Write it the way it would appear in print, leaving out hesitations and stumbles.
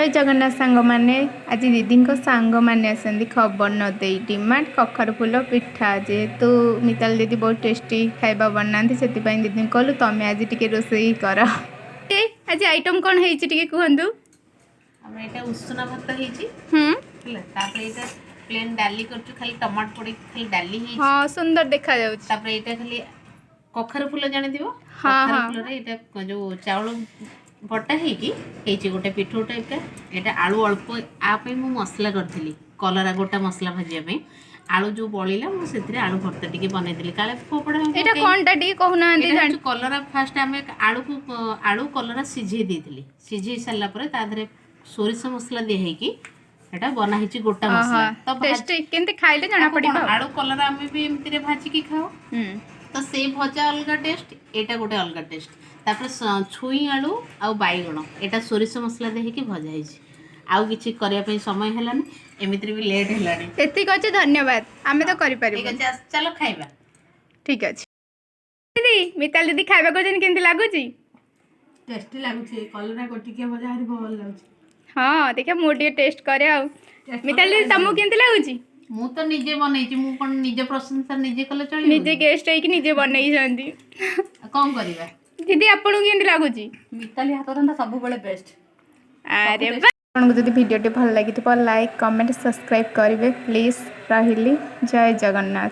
जय जगन्नाथ सांग मैंने आज दीदी सांग मैंने आसती खबर न दे डिमांड कखर फूल पिठा जेहेतु मिताल दीदी बहुत टेस्टी खाଇବା बनाती से दीदी कहलु तुम्हें आज टी रोसई कर आज आइटम कौन है कहतु उषुना भात प्लेन डाली खाली टमाटो पड़ी खाली डाली हाँ सुंदर देखा जाउछ खाली कखर फूल जानी हाँ कखर फूल जो चाउल बटा होगी गोटे पिठो टाइप का यहाँ आलू अल्प आप मसला करी कलरा गोटा मसला भाजापी आलू जो बड़ा मुझे आलू भर्ता टी बनई काले फोपड़ा कलरा फास्ट आम आलू को आलू कलरा सीझे देती सीझे सारापर तादे सोरिष मसला दिखाई एटा बनाई गोटा मसला तो खाइले जाना पड़िबा आलू कलरा आम भी एमती भाजिकी खाओ तो से भजा अलग टेस्ट एटा गोटे अलग टेस्ट तापर छुई आलू आउ बैगण एटा सोरिष मसला देके भजा है आउ किछि करने समय हेलानी एमिति भी लेट हेलानी एतिक अछि धन्यवाद आमे तो करि परिबो ठीक अछि चलो खाइबा ठीक अछि दीदी मिताल दीदी खाइबा कोजन केंति लागुची टेस्टी लागुची कलरा गोटिके भजा हरि भल लागुची हां देखा मोटिए टेस्ट करे आ मिताल दीदी तमु केंति लागुची मु तो निजे बनैछि मु कोन निजे प्रशंसा निजे कले चली निजे गेस्ट है कि निजे बनई जंदी कोन करिबा दीदी आपन केंति लागुची मिताली हाथ रंधा सब बेले बेस्ट अरे आपको जब वीडियो भल लगी लाइक कमेंट सब्सक्राइब करेंगे प्लीज रही जय जगन्नाथ।